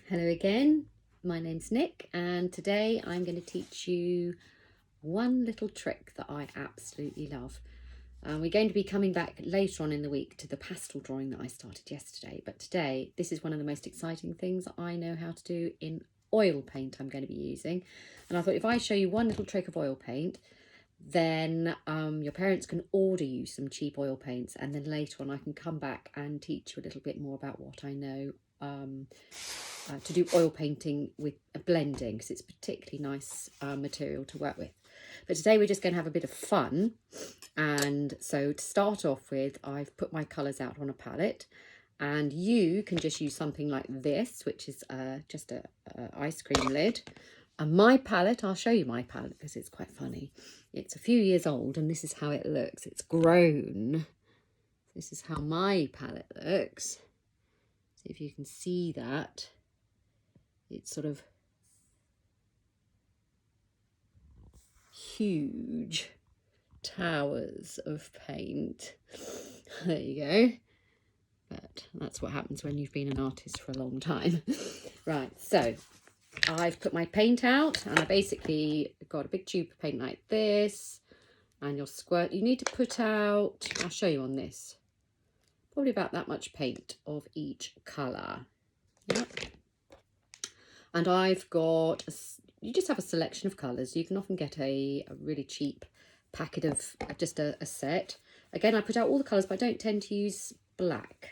Hello again, my name's Nick, and today I'm going to teach you one little trick that I absolutely love. We're going to be coming back later on in the week to the pastel drawing that I started yesterday, but today this is one of the most exciting things I know how to do in oil paint I'm going to be using. And I thought if I show you one little trick of oil paint, then your parents can order you some cheap oil paints, and then later on I can come back and teach you a little bit more about what I know to do oil painting with blending, because it's particularly nice material to work with. But today we're just going to have a bit of fun, and so to start off with, I've put my colours out on a palette, and you can just use something like this, which is just a ice cream lid. And my palette, I'll show you my palette because it's quite funny. It's a few years old and this is how it looks. It's grown. This is how my palette looks. See if you can see that. It's sort of huge towers of paint. There you go. But that's what happens when you've been an artist for a long time. Right, so I've put my paint out and I basically got a big tube of paint like this, and you'll squirt. You need to put out, I'll show you on this, probably about that much paint of each colour. Yep. And I've got, you just have a selection of colours. You can often get a really cheap packet of just a set. Again, I put out all the colours, but I don't tend to use black.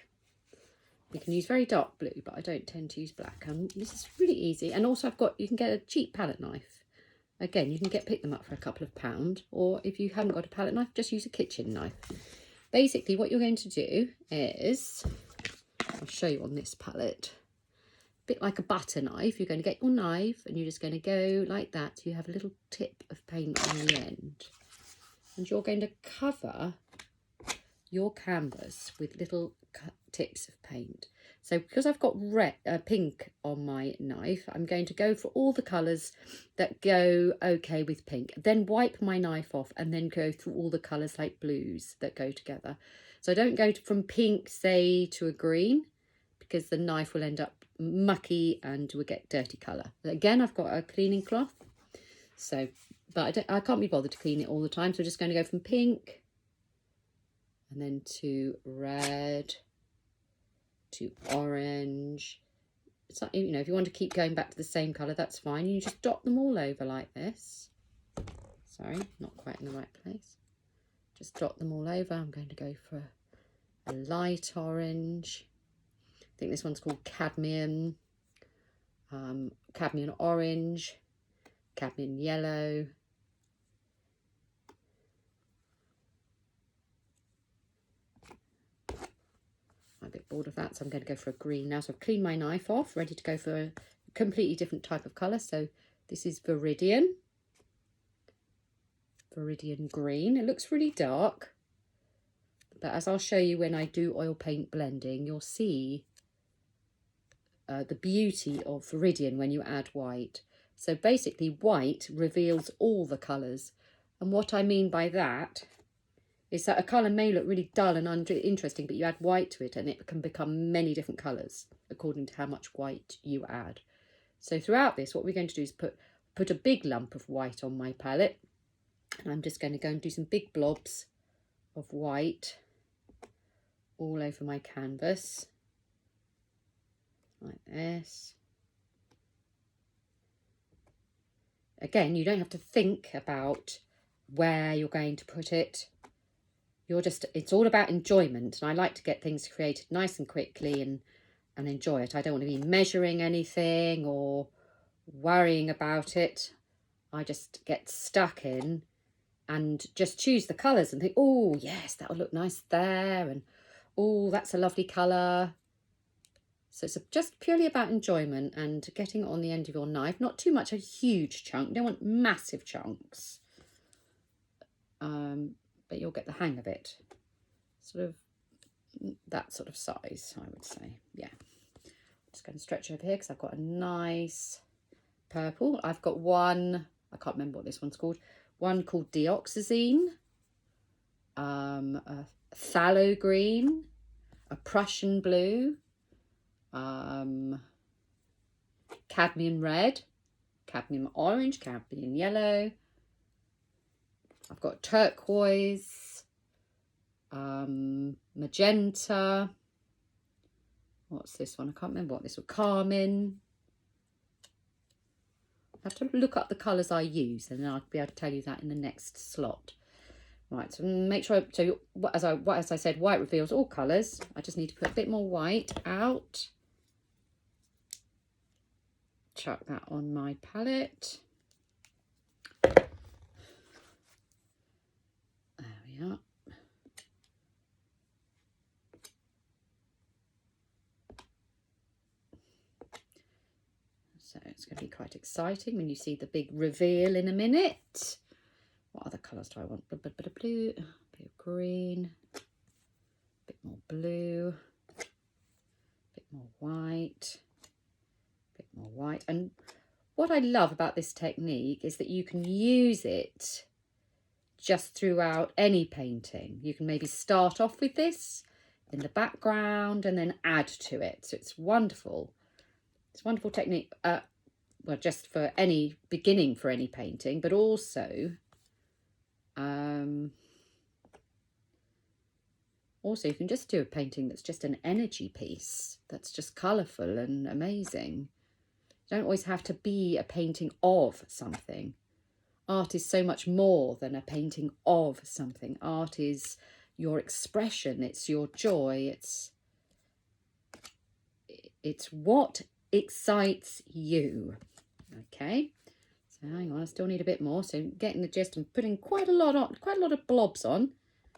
You can use very dark blue, but I don't tend to use black. And this is really easy. And also you can get a cheap palette knife. Again, you can pick them up for a couple of £, or if you haven't got a palette knife, just use a kitchen knife. Basically, what you're going to do is, I'll show you on this palette, a bit like a butter knife. You're going to get your knife and you're just going to go like that. So you have a little tip of paint on the end. And you're going to cover your canvas with little tips of paint. So because I've got pink on my knife, I'm going to go for all the colours that go okay with pink, then wipe my knife off and then go through all the colours like blues that go together. So I don't go from pink, say, to a green, because the knife will end up mucky and will get dirty colour. Again, I've got a cleaning cloth, so but I can't be bothered to clean it all the time, so I'm just going to go from pink and then to red, to orange. It's like, you know, if you want to keep going back to the same colour, that's fine. You just dot them all over like this. Sorry, not quite in the right place. Just dot them all over. I'm going to go for a light orange. I think this one's called cadmium. Cadmium orange, cadmium yellow. I'm a bit bored of that, so I'm going to go for a green now. So I've cleaned my knife off, ready to go for a completely different type of colour. So this is Viridian green. It looks really dark, but as I'll show you when I do oil paint blending, you'll see the beauty of Viridian when you add white. So basically white reveals all the colours, and what I mean by that is that a colour may look really dull and uninteresting, but you add white to it and it can become many different colours according to how much white you add. So throughout this, what we're going to do is put a big lump of white on my palette, and I'm just going to go and do some big blobs of white all over my canvas like this. Again, you don't have to think about where you're going to put it. It's all about enjoyment, and I like to get things created nice and quickly and enjoy it. I don't want to be measuring anything or worrying about it. I just get stuck in and just choose the colours and think, oh yes, that will look nice there, and oh, that's a lovely colour. So it's just purely about enjoyment and getting it on the end of your knife. Not too much a huge chunk. You don't want massive chunks. But you'll get the hang of it. Sort of that sort of size, I would say. Yeah. Just going to stretch over here because I've got a nice purple. I've got one, I can't remember what this one's called. One called Dioxazine, a phthalo green, a Prussian blue, cadmium red, cadmium orange, cadmium yellow. I've got turquoise, magenta. What's this one? I can't remember what this was. Carmine. I have to look up the colours I use, and then I'll be able to tell you that in the next slot. Right, so make sure, so as I said, white reveals all colours. I just need to put a bit more white out. Chuck that on my palette. There we are. So it's going to be quite exciting when you see the big reveal in a minute. What other colours do I want? A bit of blue, a bit of green, a bit more blue, a bit more white, a bit more white. And what I love about this technique is that you can use it just throughout any painting. You can maybe start off with this in the background and then add to it. So it's wonderful. It's a wonderful technique, well, just for any beginning for any painting, but also also you can just do a painting that's just an energy piece, that's just colourful and amazing. You don't always have to be a painting of something. Art is so much more than a painting of something. Art is your expression, it's your joy, it's what excites you. Okay, so hang on, I still need a bit more. So getting the gist and putting quite a lot of blobs on.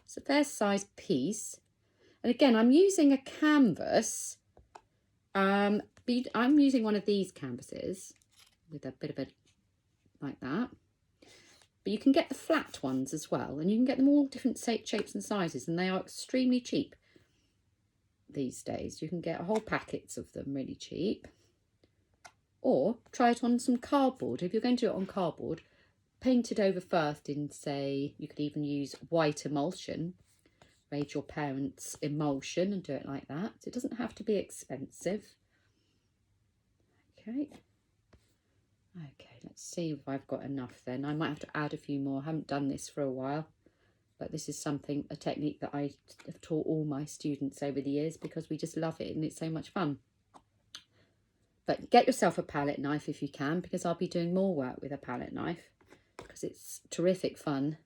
It's a fair size piece. And again, I'm using a canvas. I'm using one of these canvases with a bit of it like that. But you can get the flat ones as well, and you can get them all different shapes and sizes, and they are extremely cheap these days. You can get whole packets of them really cheap. Or try it on some cardboard. If you're going to do it on cardboard, paint it over first in, say, you could even use white emulsion. Raid your parents' emulsion and do it like that. So it doesn't have to be expensive. Okay. Okay, let's see if I've got enough then. I might have to add a few more. I haven't done this for a while, but this is a technique that I have taught all my students over the years because we just love it and it's so much fun. But get yourself a palette knife if you can, because I'll be doing more work with a palette knife because it's terrific fun.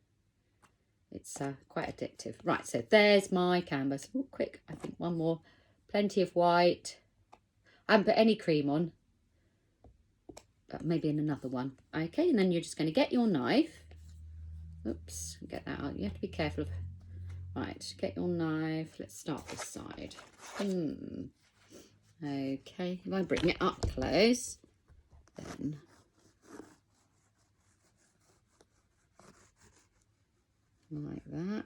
It's quite addictive. Right, so there's my canvas. Oh, quick, I think one more. Plenty of white. I haven't put any cream on, but maybe in another one. Okay, and then you're just going to get your knife. Oops, get that out. You have to be careful of... Right, get your knife. Let's start this side. Okay, if I bring it up close, then like that.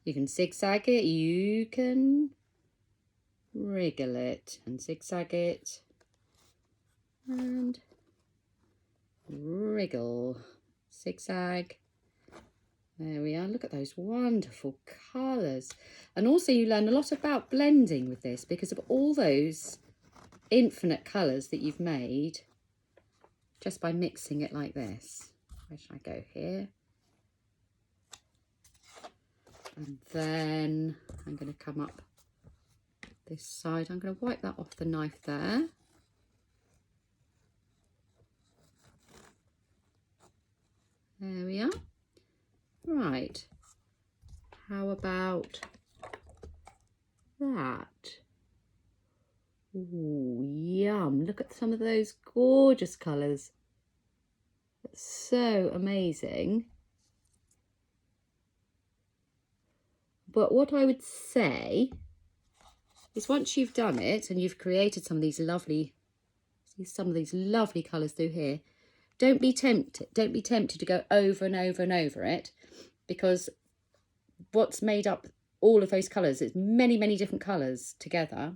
You can zigzag it, you can wriggle it and zigzag it and wriggle, zigzag. There we are. Look at those wonderful colours. And also you learn a lot about blending with this because of all those infinite colours that you've made just by mixing it like this. Where should I go? Here. And then I'm going to come up this side. I'm going to wipe that off the knife there. There we are. Right, how about that? Ooh, yum. Look at some of those gorgeous colours. That's so amazing. But what I would say is once you've done it and you've created some of these lovely colours through here, don't be tempted to go over and over and over it, because what's made up all of those colours is many different colours together.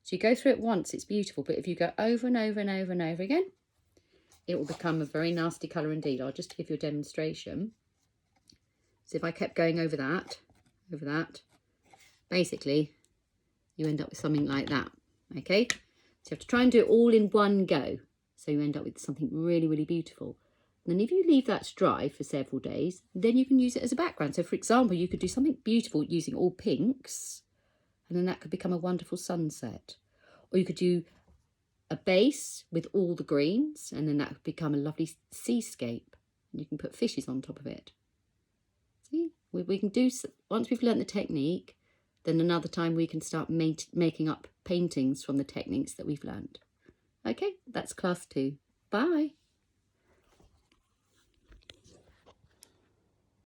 So you go through it once, it's beautiful, but if you go over and over and over and over again, it will become a very nasty colour indeed. I'll just give you a demonstration. So if I kept going over that, basically you end up with something like that. Okay, so you have to try and do it all in one go, so you end up with something really, really beautiful. And then if you leave that to dry for several days, then you can use it as a background. So for example, you could do something beautiful using all pinks, and then that could become a wonderful sunset. Or you could do a base with all the greens, and then that would become a lovely seascape. And you can put fishes on top of it. See, we can do, once we've learnt the technique, then another time we can start making up paintings from the techniques that we've learnt. Okay, that's class 2. Bye.